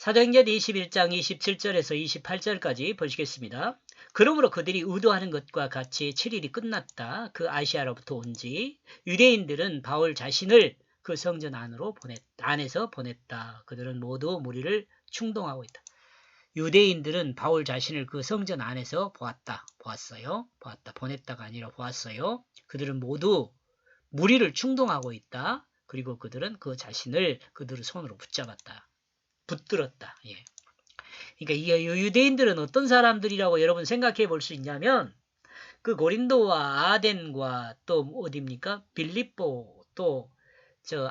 사도행전 21장 27절에서 28절까지 보시겠습니다. 그러므로 그들이 의도하는 것과 같이 7일이 끝났다. 그 아시아로부터 온지 유대인들은 바울 자신을 그 성전 안에서 보냈다. 그들은 모두 무리를 충동하고 있다. 유대인들은 바울 자신을 그 성전 안에서 보았어요. 보냈다가 아니라 보았어요. 그들은 모두 무리를 충동하고 있다. 그리고 그들은 그 자신을 그들의 손으로 붙들었다. 예. 그러니까 이 유대인들은 어떤 사람들이라고 여러분 생각해 볼 수 있냐면 그 고린도와 아덴과 또 어디입니까? 빌립보 또 저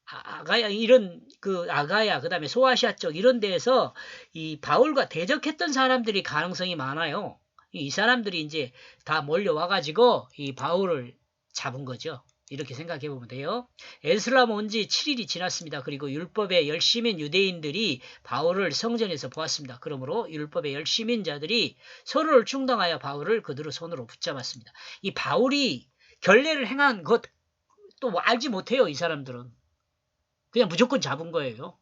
아가야 이런 그 아가야 그다음에 소아시아 쪽 이런 데에서 이 바울과 대적했던 사람들이 가능성이 많아요. 이 사람들이 이제 다 몰려와 가지고 이 바울을 잡은 거죠. 이렇게 생각해 보면 돼요. 에스라모 온 지 7일이 지났습니다. 그리고 율법에 열심인 유대인들이 바울을 성전에서 보았습니다. 그러므로 율법에 열심인 자들이 서로를 충동하여 바울을 그들의 손으로 붙잡았습니다. 이 바울이 결례를 행한 것 또 뭐 알지 못해요. 이 사람들은. 그냥 무조건 잡은 거예요.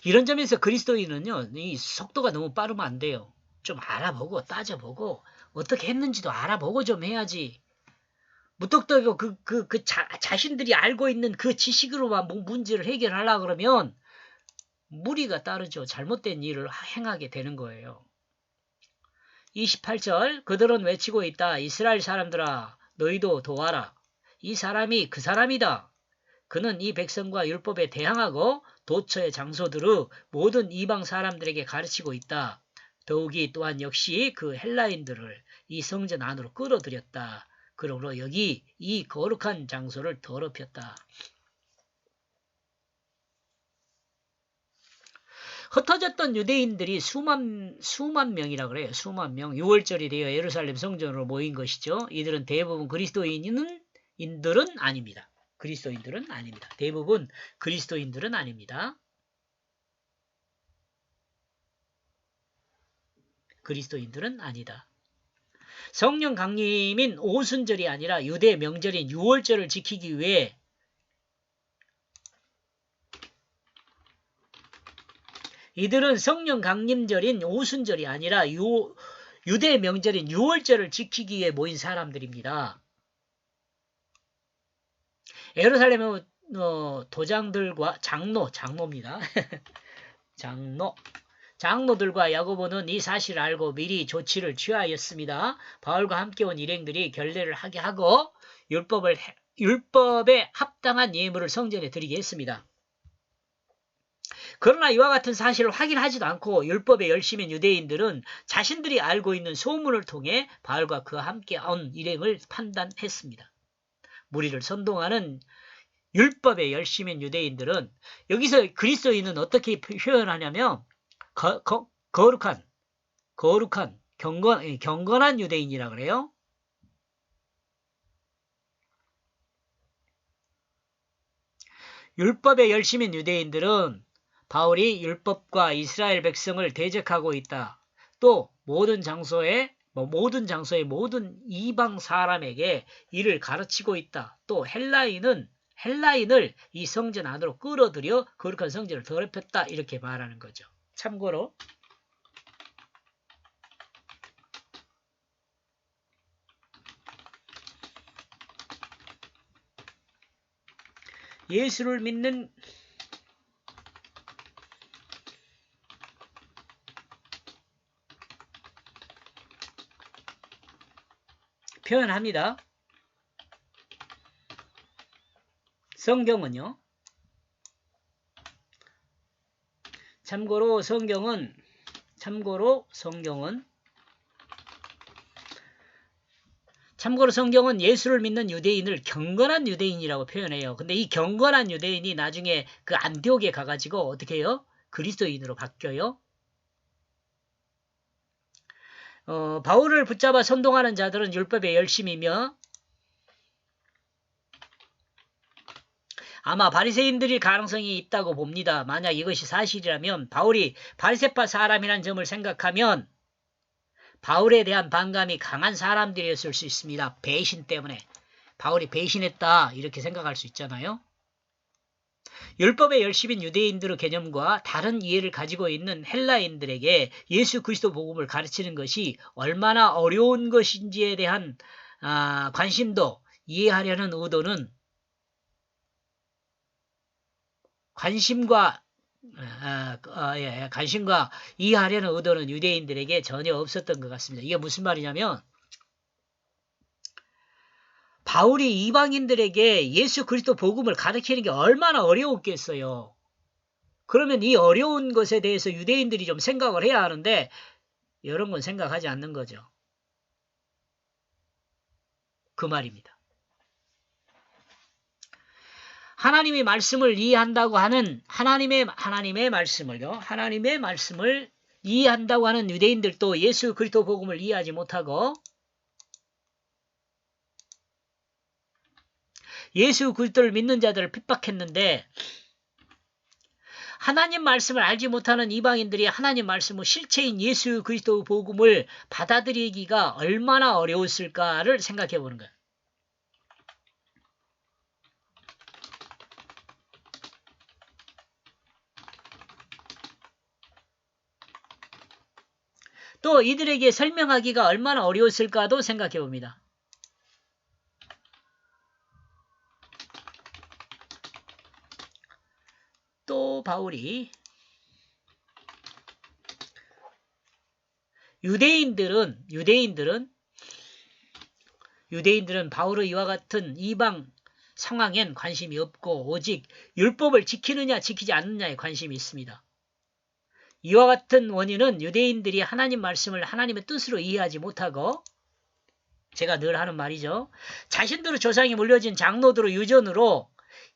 이런 점에서 그리스도인은요. 이 속도가 너무 빠르면 안 돼요. 좀 알아보고 따져보고 어떻게 했는지도 알아보고 좀 해야지. 무턱대고 자신들이 알고 있는 그 지식으로만 문제를 해결하려고 그러면 무리가 따르죠. 잘못된 일을 행하게 되는 거예요. 28절 그들은 외치고 있다. 이스라엘 사람들아 너희도 도와라. 이 사람이 그 사람이다. 그는 이 백성과 율법에 대항하고 도처의 장소들의 모든 이방 사람들에게 가르치고 있다. 더욱이 또한 역시 그 헬라인들을 이 성전 안으로 끌어들였다. 그러므로 여기 이 거룩한 장소를 더럽혔다. 흩어졌던 유대인들이 수만 명이라 그래요. 수만 명. 6월절이 되어 예루살렘 성전으로 모인 것이죠. 이들은 대부분 그리스도인들은 아닙니다. 그리스도인들은 아닙니다. 대부분 그리스도인들은 아닙니다. 그리스도인들은 아니다. 성령 강림인 오순절이 아니라 유대 명절인 6월절을 지키기 위해 이들은 성령 강림절인 오순절이 아니라 유대 명절인 6월절을 지키기 위해 모인 사람들입니다. 예루살렘의 도장들과 장로입니다. 장로들과 야고보는 이 사실을 알고 미리 조치를 취하였습니다. 바울과 함께 온 일행들이 결례를 하게 하고 율법에 합당한 예물을 성전에 드리게 했습니다. 그러나 이와 같은 사실을 확인하지도 않고 율법에 열심인 유대인들은 자신들이 알고 있는 소문을 통해 바울과 그와 함께 온 일행을 판단했습니다. 무리를 선동하는 율법에 열심인 유대인들은 여기서 그리스도인은 어떻게 표현하냐면 거룩한 경건한 유대인이라 그래요. 율법에 열심인 유대인들은 바울이 율법과 이스라엘 백성을 대적하고 있다. 또 모든 장소의 모든 이방 사람에게 이를 가르치고 있다. 또 헬라인을 이 성전 안으로 끌어들여 거룩한 성전을 더럽혔다. 이렇게 말하는 거죠. 참고로 예수를 믿는 표현합니다. 성경은요. 참고로 성경은 예수를 믿는 유대인을 경건한 유대인이라고 표현해요. 근데 이 경건한 유대인이 나중에 그 안디옥에 가가지고 어떻게 해요? 그리스도인으로 바뀌어요. 바울을 붙잡아 선동하는 자들은 율법에 열심이며 아마 바리새인들일 가능성이 있다고 봅니다. 만약 이것이 사실이라면 바울이 바리새파 사람이라는 점을 생각하면 바울에 대한 반감이 강한 사람들이었을 수 있습니다. 배신 때문에. 바울이 배신했다 이렇게 생각할 수 있잖아요. 율법의 열심인 유대인들의 개념과 다른 이해를 가지고 있는 헬라인들에게 예수 그리스도 복음을 가르치는 것이 얼마나 어려운 것인지에 대한 관심도 이해하려는 의도는 관심과 이해하려는 의도는 유대인들에게 전혀 없었던 것 같습니다. 이게 무슨 말이냐면 바울이 이방인들에게 예수 그리스도 복음을 가르치는 게 얼마나 어려웠겠어요. 그러면 이 어려운 것에 대해서 유대인들이 좀 생각을 해야 하는데 이런 건 생각하지 않는 거죠. 그 말입니다. 하나님의 말씀을 이해한다고 하는 하나님의 말씀을 이해한다고 하는 유대인들도 예수 그리스도 복음을 이해하지 못하고 예수 그리스도를 믿는 자들을 핍박했는데 하나님 말씀을 알지 못하는 이방인들이 하나님 말씀의 실체인 예수 그리스도 복음을 받아들이기가 얼마나 어려웠을까를 생각해 보는 거예요. 또 이들에게 설명하기가 얼마나 어려웠을까도 생각해 봅니다. 또 바울이 유대인들은 바울의 이와 같은 이방 상황엔 관심이 없고 오직 율법을 지키느냐 지키지 않느냐에 관심이 있습니다. 이와 같은 원인은 유대인들이 하나님 말씀을 하나님의 뜻으로 이해하지 못하고 제가 늘 하는 말이죠. 자신들의 조상이 물려진 장로들의 유전으로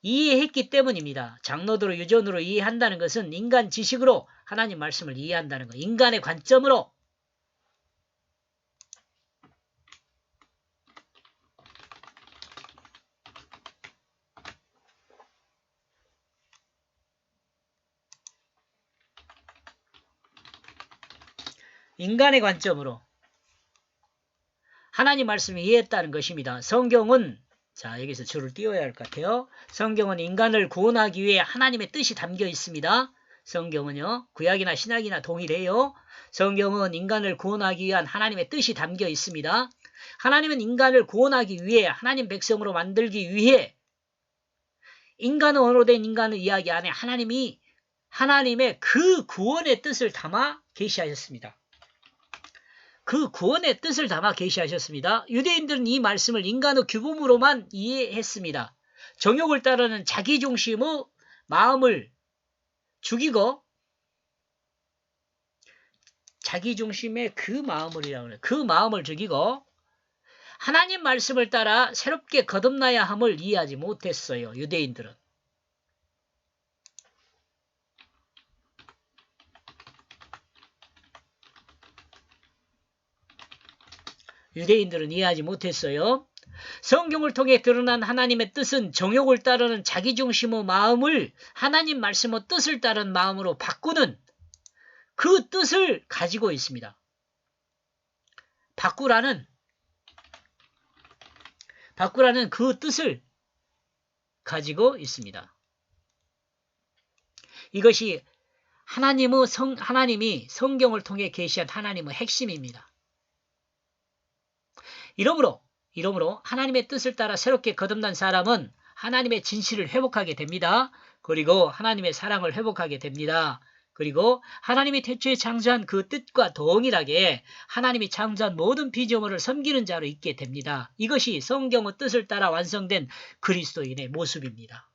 이해했기 때문입니다. 장로들의 유전으로 이해한다는 것은 인간 지식으로 하나님 말씀을 이해한다는 것. 인간의 관점으로 하나님 말씀을 이해했다는 것입니다. 성경은 자 여기서 줄을 띄워야 할 것 같아요. 성경은 인간을 구원하기 위해 하나님의 뜻이 담겨 있습니다. 성경은요. 구약이나 신약이나 동일해요. 성경은 인간을 구원하기 위한 하나님의 뜻이 담겨 있습니다. 하나님은 인간을 구원하기 위해 하나님 백성으로 만들기 위해 인간의 언어로 된 인간의 이야기 안에 하나님이 하나님의 그 구원의 뜻을 담아 계시하셨습니다. 그 구원의 뜻을 담아 계시하셨습니다. 유대인들은 이 말씀을 인간의 규범으로만 이해했습니다. 정욕을 따르는 자기중심의 마음을 죽이고 자기중심의 그 마음을 죽이고 하나님 말씀을 따라 새롭게 거듭나야 함을 이해하지 못했어요. 유대인들은. 이해하지 못했어요. 성경을 통해 드러난 하나님의 뜻은 정욕을 따르는 자기중심의 마음을 하나님 말씀의 뜻을 따르는 마음으로 바꾸는 그 뜻을 가지고 있습니다. 바꾸라는 그 뜻을 가지고 있습니다. 이것이 하나님이 성경을 통해 계시한 하나님의 핵심입니다. 이러므로 하나님의 뜻을 따라 새롭게 거듭난 사람은 하나님의 진실을 회복하게 됩니다. 그리고 하나님의 사랑을 회복하게 됩니다. 그리고 하나님이 태초에 창조한 그 뜻과 동일하게 하나님이 창조한 모든 피조물을 섬기는 자로 있게 됩니다. 이것이 성경의 뜻을 따라 완성된 그리스도인의 모습입니다.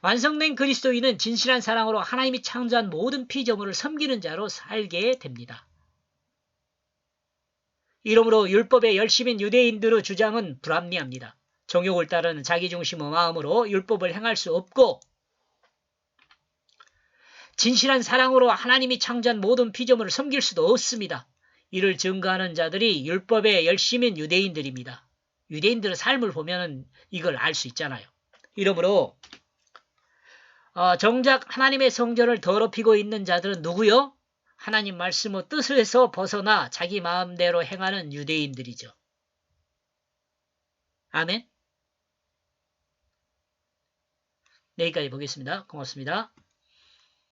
완성된 그리스도인은 진실한 사랑으로 하나님이 창조한 모든 피조물을 섬기는 자로 살게 됩니다. 이러므로 율법의 열심인 유대인들의 주장은 불합리합니다. 정욕을 따르는 자기중심의 마음으로 율법을 행할 수 없고 진실한 사랑으로 하나님이 창조한 모든 피조물을 섬길 수도 없습니다. 이를 증거하는 자들이 율법의 열심인 유대인들입니다. 유대인들의 삶을 보면 이걸 알 수 있잖아요. 이러므로 정작 하나님의 성전을 더럽히고 있는 자들은 누구요? 하나님 말씀의 뜻에서 벗어나 자기 마음대로 행하는 유대인들이죠. 아멘. 여기까지 보겠습니다. 고맙습니다.